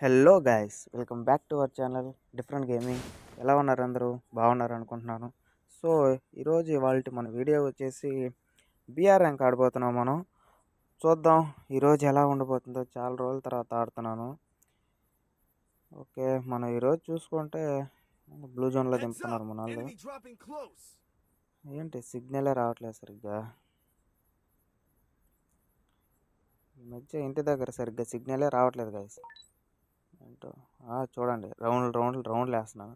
Hello guys, welcome back to our channel different gaming. ఎలా ఉన్నారు? అందరూ బాగున్నారు అనుకుంటున్నాను. సో ఈరోజు మన వీడియో వచ్చేసి బిఆర్ ర్యాంక్ ఆడిపోతున్నాం మనం. చూద్దాం ఈరోజు ఎలా ఉండబోతుందో. చాలా రోజుల తర్వాత ఆడుతున్నాను. ఓకే, మనం ఈరోజు చూసుకుంటే బ్లూ జోన్లో దింపుతున్నారు మన వాళ్ళు. ఏంటి సిగ్నలే రావట్లేదు సరిగ్గా. ఈ మధ్య ఇంటి దగ్గర సరిగ్గా సిగ్నలే రావట్లేదు గైస్. ఏంటో చూడండి, రౌండ్లు వేస్తున్నాను.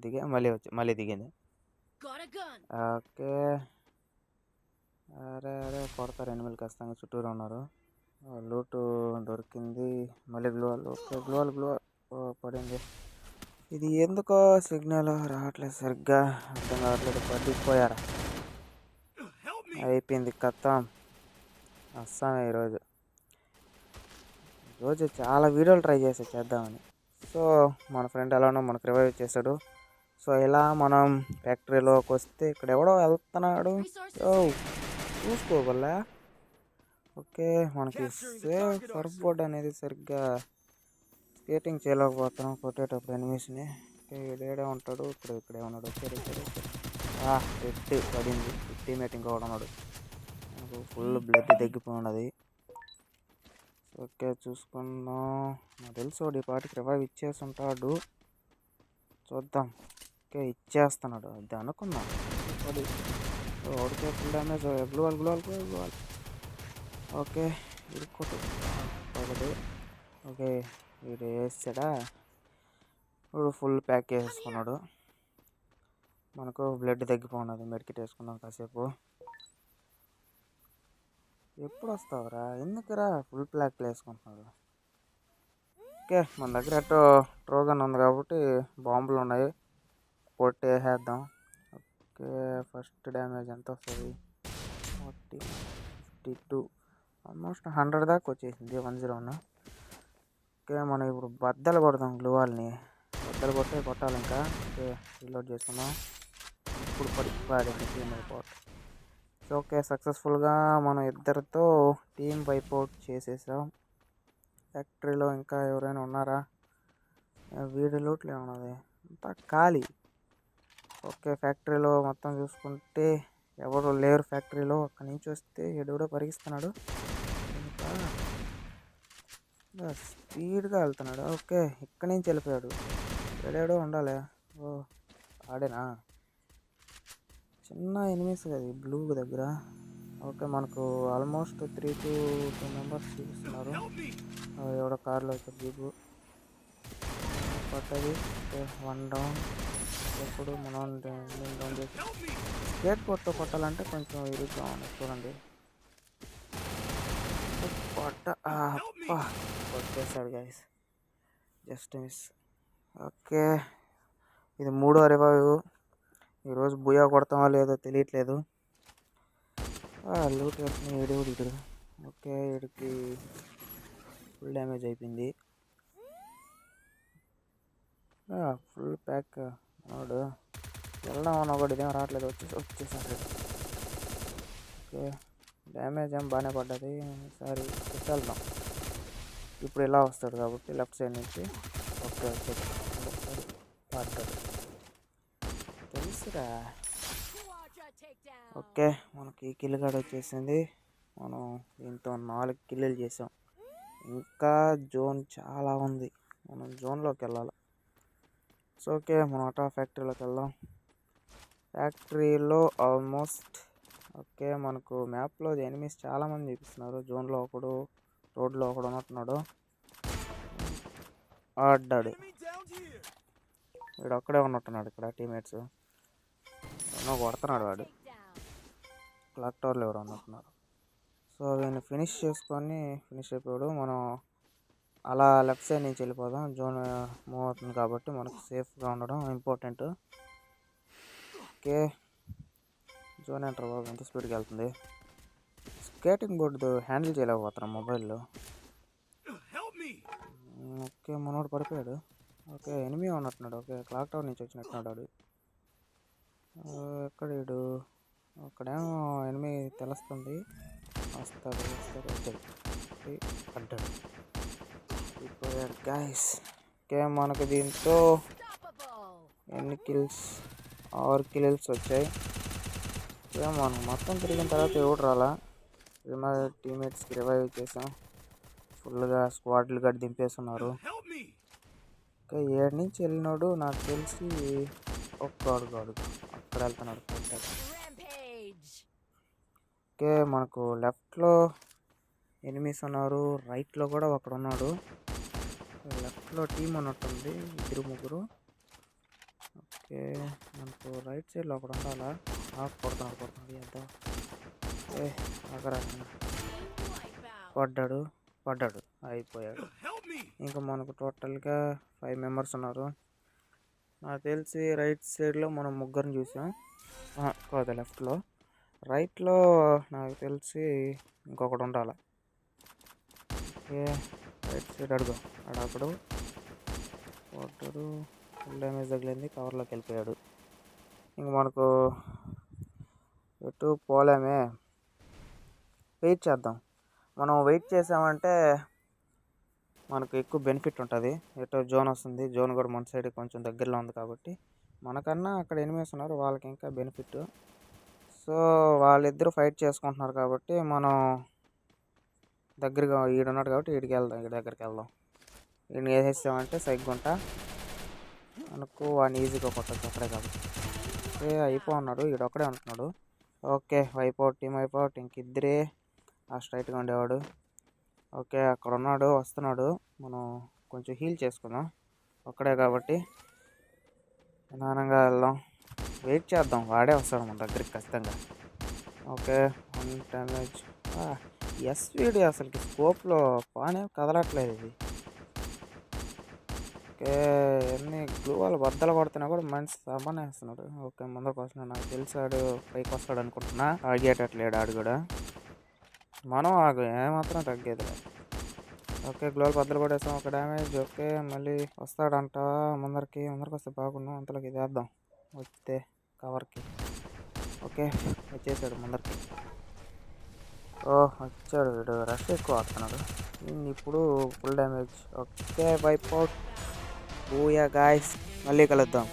దిగా మళ్ళీ దిగింది. ఓకే, అరే కొడతారు ఎనిమిది ఖచ్చితంగా. చుట్టూరు ఉన్నారు. లూటు దొరికింది. మళ్ళీ గ్లోవల్. ఓకే, గ్లోవల్ పడింది. ఇది ఎందుకో సిగ్నల్ రావట్లేదు సరిగ్గా, అర్థం కావట్లేదు. పడిపోయారా? అయిపోయింది, కథం. వస్తామే ఈరోజు చాలా వీడియోలు ట్రై చేద్దామని. సో మన ఫ్రెండ్ ఎలానో మనకు రివైవ్ చేశాడు. సో ఇలా మనం ఫ్యాక్టరీలోకి వస్తే ఇక్కడ ఎవడో వెళ్తున్నాడు. చూసుకోగల. ఓకే, మనకి సేఫ్ సర్ఫ్ బోర్డ్ అనేది సరిగ్గా స్కేటింగ్ చేయలేకపోతున్నాం కొట్టేటప్పుడు ఎనిమిస్ని. ఓకే, ఇక్కడే ఉంటాడు. ఇక్కడే ఉన్నాడు. పెట్టి పడింది. టీమేట్ ఇంకోటి ఉన్నాడు. Full blood తగ్గిపోయినది. ఓకే, చూసుకుందాం. నాకు తెలుసు ఈ పాటికి రివైవ్ ఇచ్చేసి ఉంటాడు. చూద్దాం. ఓకే, ఇచ్చేస్తున్నాడు. అది అనుకున్నాం. ఓడితే ఫుల్ డ్యామేజ్. గ్లోవల్. ఓకే, ఇరుక్కోటు ఒకటి. ఓకే, వీడు వేసాడా? ఇప్పుడు ఫుల్ ప్యాక్ వేసుకున్నాడు. మనకు బ్లడ్ తగ్గిపోన్నది. మెడికిట్ వేసుకున్నాం కాసేపు. ఎప్పుడు వస్తావురా? ఎందుకురా ఫుల్ ప్యాక్ వేసుకుంటున్నాడు? ఓకే, మన దగ్గర ఎట్టో ట్రోగన్ ఉంది కాబట్టి బాంబులు ఉన్నాయి. కొట్టేసేద్దాం. ఓకే, ఫస్ట్ డ్యామేజ్ ఎంత వస్తుంది? 52. ఆల్మోస్ట్ 100 దాకా వచ్చేసింది. 101. ఓకే, మనం ఇప్పుడు బద్దలు కొడదాం. గ్లూవాల్ని బద్దలు కొట్టాలి ఇంకా. ఓకే, రీలోడ్ చేసుకుందాం. ఇప్పుడు పడింది టీమ్ వైపౌట్. సో ఓకే, సక్సెస్ఫుల్గా మనం ఇద్దరితో టీమ్ వైపౌట్ చేసేసాం. ఫ్యాక్టరీలో ఇంకా ఎవరైనా ఉన్నారా? వీడి లోట్లు ఏమన్నది, అంతా ఖాళీ. ఓకే, ఫ్యాక్టరీలో మొత్తం చూసుకుంటే ఎవరు లేరు. ఫ్యాక్టరీలో అక్కడి నుంచి వస్తే ఎడుగుడో పరిగిస్తున్నాడు. ఇంకా స్పీడ్గా వెళ్తున్నాడు. ఓకే, ఇక్కడి నుంచి వెళ్ళిపోయాడు. ఏడేడో ఉండాలి. ఓ ఆడేనా? చిన్న ఎనిమిస్ కదా ఈ బ్లూ దగ్గర. ఓకే, మనకు ఆల్మోస్ట్ 3 to 2 మెంబర్స్ చూపిస్తున్నారు. ఎవడో కార్లో వచ్చారు. జీపు పట్టది. Okay, 1 down. ఎప్పుడు మనం డౌన్ చేసి గేట్ బోర్డ్తో కొట్టాలంటే కొంచెం ఇరుగ్గా ఉంది. చూడండి, కొట్టేశాడు గైస్. Just miss. ఓకే, ఇది 3వ రివైవ్. ఈరోజు బుయా కొడతామో లేదో తెలియట్లేదు. లూట్ వేసుకుని ఇడు. ఓకే, వీడికి ఫుల్ డ్యామేజ్ అయిపోయింది. ఫుల్ ప్యాక్ వాడు. వెళ్దాం అన్న ఒకటి ఇదేం రావట్లేదు. వచ్చేసాడు. ఓకే, డ్యామేజ్ ఏం బాగానే పడ్డది. ఈసారి వెళ్దాం. ఇప్పుడు ఇలా వస్తాడు కాబట్టి లెఫ్ట్ సైడ్ నుంచి. ఓకే, పడ్డాడు. తెలుసురా. ఓకే, మనకి కిల్ కార్డ్ వచ్చేసింది. మనం దీంతో 4 కిల్లులు చేసాం. ఇంకా జోన్ చాలా ఉంది. మనం జోన్లోకి వెళ్ళాలి. సో ఓకే, మనం ఫ్యాక్టరీలోకి వెళ్దాం. ఫ్యాక్టరీలో ఆల్మోస్ట్ ఓకే, మనకు మ్యాప్లో ఎనిమిస్ చాలామంది చూపిస్తున్నారు. జోన్లో ఒకడు, రోడ్లో ఒకడు ఉన్నట్టున్నాడు. ఆడ్డాడు. వీడు ఒక్కడే ఉన్నట్టున్నాడు ఇక్కడ. టీమేట్స్ కొడుతున్నాడు. వాడు క్లాక్ టవర్లో ఎవరు ఉన్నట్టున్నారు. సో వీడిని ఫినిష్ అయిపోయాడు. మనం అలా లెఫ్ట్ సైడ్ నుంచి వెళ్ళిపోదాం. జోన్ మూవ్ అవుతుంది కాబట్టి మనకు సేఫ్గా ఉండడం ఇంపార్టెంట్. ఓకే, జోన్ ఎంటర్ బాబు ఎంత స్పీడ్గా వెళ్తుంది. స్కేటింగ్ బోర్డు హ్యాండిల్ చేయలేకపోతున్నాం మొబైల్లో. ఓకే, మనోడు పడిపోయాడు. ఓకే, ఎనిమి ఉన్నట్టున్నాడు. ఓకే, క్లాక్ టవర్ నుంచి వచ్చినట్టున్నాడు వాడు. ఎక్కడేడు? అక్కడేమో ఎనిమి తెలుస్తుంది. వస్తాడు. పడ్డాడు. ఇప్పుడు గైస్ ఓకే మనకు దీంతో ఎన్ని కిల్స్ 6 కిల్స్ వచ్చాయి. మనం మొత్తం తిరిగిన తర్వాత ఎవడు రాలా. టీమేట్స్కి రివైవ్ చేసాం. ఫుల్గా స్క్వాడ్లు గట్టి దింపేస్తున్నారు. ఓకే 7 నుంచి వెళ్ళినాడు నాకు తెలిసి ఒక్కడు అక్కడ వెళ్తున్నాడు. ఓకే మనకు లెఫ్ట్లో ఎనిమీస్ ఉన్నారు, రైట్లో కూడా ఒకడు ఉన్నాడు. లెఫ్ట్లో టీం ఉన్నట్టుంది 2-3. ఓకే మనకు రైట్ సైడ్లో ఒకడు ఉండాలా. కొడుతున్నాడు ఎంత అక్కడ పడ్డాడు అయిపోయాడు. ఇంకా మనకు టోటల్గా 5 మెంబర్స్ ఉన్నారు. నాకు తెలిసి రైట్ సైడ్లో మనం ముగ్గురిని చూసాం. కాదు లెఫ్ట్లో. రైట్లో నాకు తెలిసి ఇంకొకడు ఉండాలి. ఓకే రైట్ సైడ్ అడగడు ఫుల్ డ్యామేజ్ తగిలింది, కవర్లోకి వెళ్ళిపోయాడు. ఇంక మనకు ఎటు పోలేమే, వెయిట్ చేద్దాం. మనం వెయిట్ చేసామంటే మనకు ఎక్కువ బెనిఫిట్ ఉంటుంది. ఎటో జోన్ వస్తుంది, జోన్ కూడా మన సైడ్ కొంచెం దగ్గరలో ఉంది కాబట్టి మనకన్నా అక్కడ ఎనిమీస్ ఉన్నారు వాళ్ళకి ఇంకా బెనిఫిట్. సో వాళ్ళిద్దరూ ఫైట్ చేసుకుంటున్నారు కాబట్టి మనం దగ్గరగా ఈడున్నాడు కాబట్టి ఈడికి వెళ్దాం, ఈడి దగ్గరికి వెళ్దాం. ఈయన వేసేసామంటే సైగ్గుంటా మనకు వాడిని ఈజీగా కొట్టచ్చు అక్కడే కాబట్టి. అయిపోన్నాడు ఈడొక్కడే ఉంటున్నాడు. Okay team అయిపోట్. ఇంకిద్దరే ఆ స్ట్రైట్గా ఉండేవాడు. ఓకే అక్కడ ఉన్నాడు, వస్తున్నాడు. మనం కొంచెం హీల్ చేసుకుందాం ఒక్కడే కాబట్టి నిదానంగా వెళ్దాం. వెయిట్ చేద్దాం, వాడే వస్తాడు మన దగ్గరికి ఖచ్చితంగా. Okay 1 damage. ఎస్విడి అసలుకి స్కోప్లో పానే కదలట్లేదు ఇది. ఓకే ఎన్ని గ్లూ వాళ్ళు బద్దలు కొడుతున్నా కూడా మనిషి సామాన్య వేస్తున్నాడు. ఓకే ముందరకు వస్తున్నాడు, నాకు తెలిసాడు పైకి వస్తాడు అనుకుంటున్నా. ఆగేటట్లేడు ఆడు కూడా. మనం ఏమాత్రం తగ్గేది. ఓకే గ్లోల్ బద్దలు కొట్టేస్తాం, ఒక డ్యామేజ్. ఓకే మళ్ళీ వస్తాడంట ముందరికి వస్తే బాగున్నాం. అంతలోకి ఇది వేద్దాం వస్తే కవర్కి. ఓకే వచ్చేసాడు ముందరికి. వచ్చాడు వీడు, రష్ ఎక్కువ ఆడుతున్నాడు. ఇప్పుడు full damage. Okay wipe out. Booyah guys, మళ్ళీ కలుద్దాం.